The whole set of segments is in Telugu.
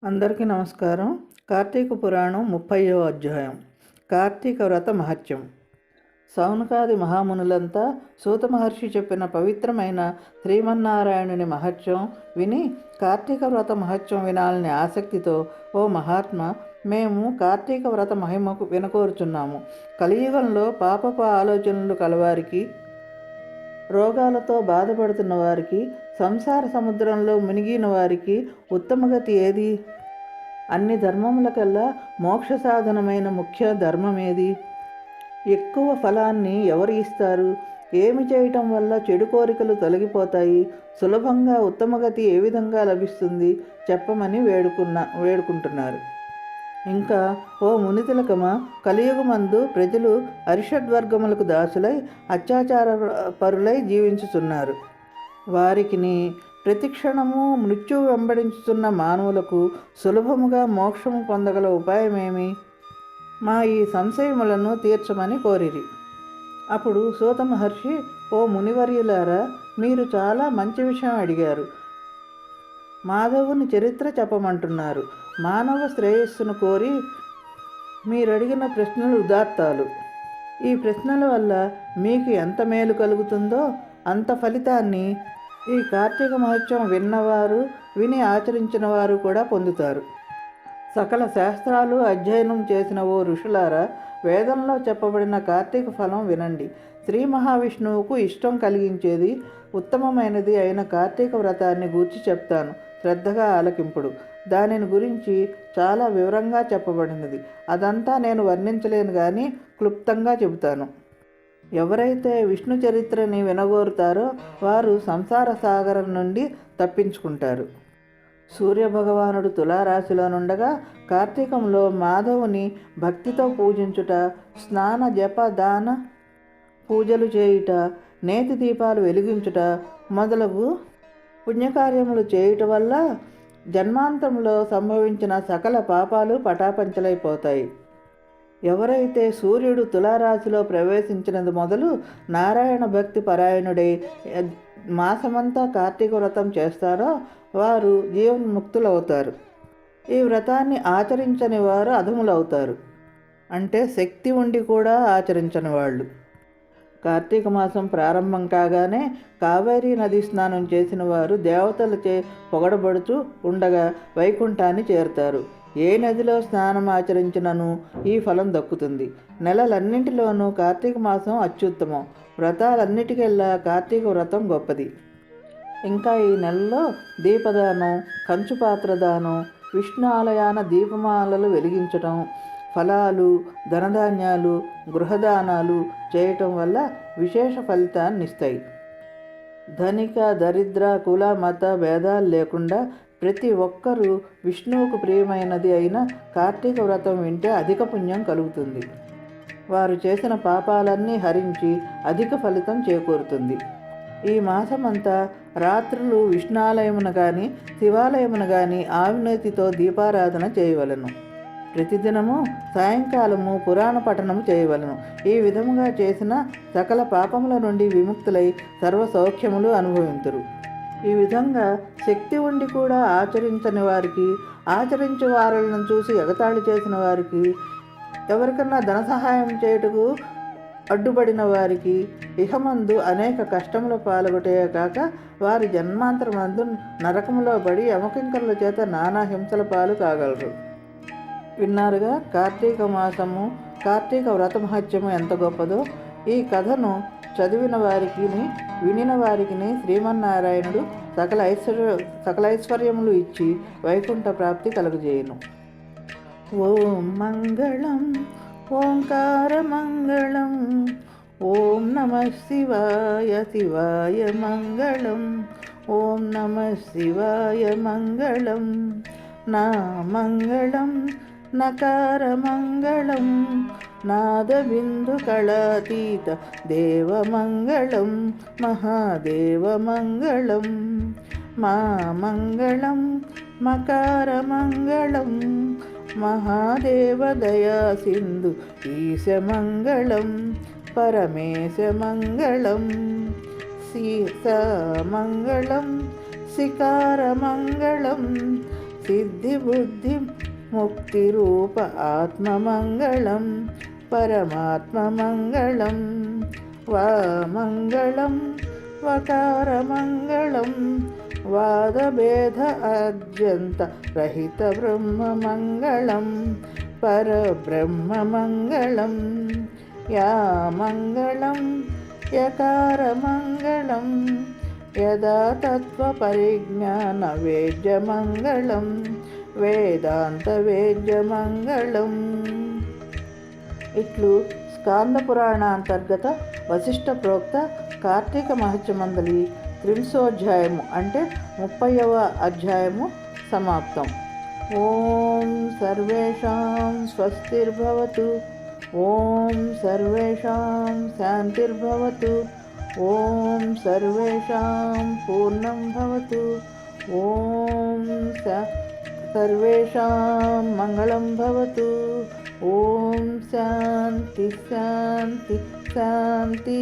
అందరికీ నమస్కారం. కార్తీక పురాణం 30వ అధ్యాయం. కార్తీక వ్రత మహత్యం. సౌనకాది మహామునులంతా సూత మహర్షి చెప్పిన పవిత్రమైన శ్రీమన్నారాయణుని మహత్యం విని కార్తీక వ్రత మహత్యం వినాలని ఆసక్తితో, ఓ మహాత్మ, మేము కార్తీక వ్రత మహిమకు వినకోరుచున్నాము. కలియుగంలో పాపపు ఆలోచనలు కలవారికి, రోగాలతో బాధపడుతున్న వారికి, సంసార సముద్రంలో మునిగిన వారికి ఉత్తమగతి ఏది? అన్ని ధర్మములకల్లా మోక్ష సాధనమైన ముఖ్య ధర్మం ఏది? ఎక్కువ ఫలాన్ని ఎవరు ఇస్తారు? ఏమి చేయటం వల్ల చెడు కోరికలు తొలగిపోతాయి? సులభంగా ఉత్తమగతి ఏ విధంగా లభిస్తుంది చెప్పమని వేడుకుంటున్నారు. ఇంకా, ఓ మునితిలకమా, కలియుగమందు ప్రజలు అరిషడ్వర్గములకు దాసులై అత్యాచార పరులై జీవించుతున్నారు. వారికిని ప్రతిక్షణము మృత్యువు వెంబడించుతున్న మానవులకు సులభముగా మోక్షము పొందగల ఉపాయమేమి? మా ఈ సంశయములను తీర్చమని కోరిరి. అప్పుడు సూత మహర్షి, ఓ మునివర్యులారా, మీరు చాలా మంచి విషయం అడిగారు. మాధవుని చరిత్ర చెప్పమంటున్నారు. మానవ శ్రేయస్సును కోరి మీరడిగిన ప్రశ్నలు ఉదాత్తాలు. ఈ ప్రశ్నల వల్ల మీకు ఎంత మేలు కలుగుతుందో అంత ఫలితాన్ని ఈ కార్తీక మహోత్సవం విన్నవారు, విని ఆచరించిన వారు కూడా పొందుతారు. సకల శాస్త్రాలు అధ్యయనం చేసిన ఓ ఋషులారా, వేదంలో చెప్పబడిన కార్తీక ఫలం వినండి. శ్రీ మహావిష్ణువుకు ఇష్టం కలిగించేది, ఉత్తమమైనది అయిన కార్తీక వ్రతాన్ని గూర్చి చెప్తాను. శ్రద్ధగా ఆలకింపుడు. దానిని గురించి చాలా వివరంగా చెప్పబడినది. అదంతా నేను వర్ణించలేను కానీ క్లుప్తంగా చెబుతాను. ఎవరైతే విష్ణు చరిత్రని వినగోరుతారో వారు సంసార సాగరం నుండి తప్పించుకుంటారు. సూర్యభగవానుడు తులారాశిలో నుండగా కార్తీకంలో మాధవుని భక్తితో పూజించుట, స్నాన జప దాన పూజలు చేయుట, నేతి దీపాలు వెలిగించుట మొదలగు పుణ్యకార్యములు చేయుట వల్ల జన్మాంతంలో సంభవించిన సకల పాపాలు పటాపంచలైపోతాయి. ఎవరైతే సూర్యుడు తులారాశిలో ప్రవేశించినది మొదలు నారాయణ భక్తి పరాయణుడై మాసమంతా కార్తీక వ్రతం చేస్తారో వారు జీవన్ముక్తులవుతారు. ఈ వ్రతాన్ని ఆచరించని వారు అధములవుతారు. అంటే శక్తి ఉండి కూడా ఆచరించని వాళ్ళు. కార్తీక మాసం ప్రారంభం కాగానే కావేరీ నది స్నానం చేసిన వారు దేవతలచే పొగడబడుతూ ఉండగా వైకుంఠాన్ని చేరుతారు. ఏ నదిలో స్నానం ఆచరించినను ఈ ఫలం దక్కుతుంది. నెలలన్నింటిలోనూ కార్తీక మాసం అత్యుత్తమం. వ్రతాలన్నిటికెల్లా కార్తీక వ్రతం గొప్పది. ఇంకా ఈ నెలలో దీపదానం, కంచుపాత్రదానం, విష్ణు ఆలయాన దీపమాలలు వెలిగించటం, ఫలాలు, ధనధాన్యాలు, గృహదానాలు చేయటం వల్ల విశేష ఫలితాన్ని ఇస్తాయి. ధనిక, దరిద్ర, కుల, మత భేదాలు లేకుండా ప్రతి ఒక్కరూ విష్ణువుకు ప్రియమైనది అయిన కార్తీక వ్రతం వింటే అధిక పుణ్యం కలుగుతుంది. వారు చేసిన పాపాలన్నీ హరించి అధిక ఫలితం చేకూరుతుంది. ఈ మాసమంతా రాత్రులు విష్ణాలయమున కానీ శివాలయమున కానీ ఆవినేతితో దీపారాధన చేయవలను. ప్రతిదినము సాయంకాలము పురాణ పఠనము చేయవలను. ఈ విధముగా చేసిన సకల పాపముల నుండి విముక్తులై సర్వ సౌఖ్యములు అనుభవింతురు. ఈ విధంగా శక్తి ఉండి కూడా ఆచరించని వారికి, ఆచరించే వారులను చూసి ఎగతాళి చేసిన వారికి, ఎవరికన్నా ధన సహాయం చేయుటకు అడ్డుపడిన వారికి ఇహమందు అనేక కష్టముల పాల్గొటే కాక వారి జన్మాంతరమందు నరకములో పడి యమకింకరుల చేత నానా హింసల పాలు కాగలరు. విన్నారుగా కార్తీక మాసము, కార్తీక వ్రత మహత్యము ఎంత గొప్పదో. ఈ కథను చదివిన వారికి, వినిన వారికి శ్రీమన్నారాయణుడు సకల ఐశ్వర్యములు ఇచ్చి వైకుంఠ ప్రాప్తి కలుగజేయును. ఓం మంగళం ఓంకార మంగళం. ఓం నమః శివాయ శివాయ మంగళం. ఓం నమః శివాయ మంగళం. నా మంగళం నకార మంగళం. నాదబిందు కళాతీత దేవమంగళం. మహాదేవమంగళం. మా మంగళం మకార మంగళం. మహాదేవదయా సింధు ఈశమంగళం. పరమేశమంగళం. సీతామంగళం. శికారమంగళం. సిద్ధిబుద్ధి ముక్తిరూప ఆత్మమంగళం పరమాత్మమంగళం వామంగళం వకారమంగళం వాదభేద అద్యంత రహిత బ్రహ్మమంగళం పరబ్రహ్మమంగళం యా మంగళం యకారమంగళం యదా తత్వపరిజ్ఞాన వేద్యమంగళం వేదాంత వేద్యమంగళం. ఇట్లు స్కాంద పురాణ అంతర్గత వశిష్ఠ ప్రోక్త కార్తీక మహత్యమందలి త్రింశోధ్యాయము అంటే 30వ అధ్యాయము సమాప్తం. ఓం సర్వేషాం స్వస్తిర్భవతు. ఓం సర్వేషాం శాంతిర్భవతు. ఓం సర్వేషాం పూర్ణం భవతు. ఓం సర్వేషాం మంగళం భవతు. ఓం శాంతి శాంతి శాంతి.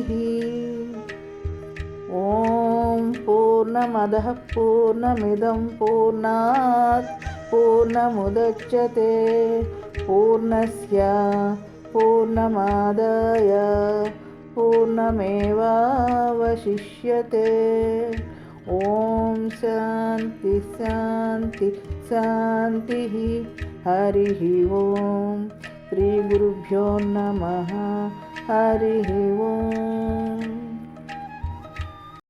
ఓం పూర్ణమదః పూర్ణమిదం పూర్ణాత్ పూర్ణముదచ్యతే పూర్ణస్య పూర్ణమాదాయ పూర్ణమేవావశిష్యతే. ఓం శాంతి శాంతి శాంతి. హరి ఓం. శ్రీ గురుభ్యో నమః. హరి ఓం.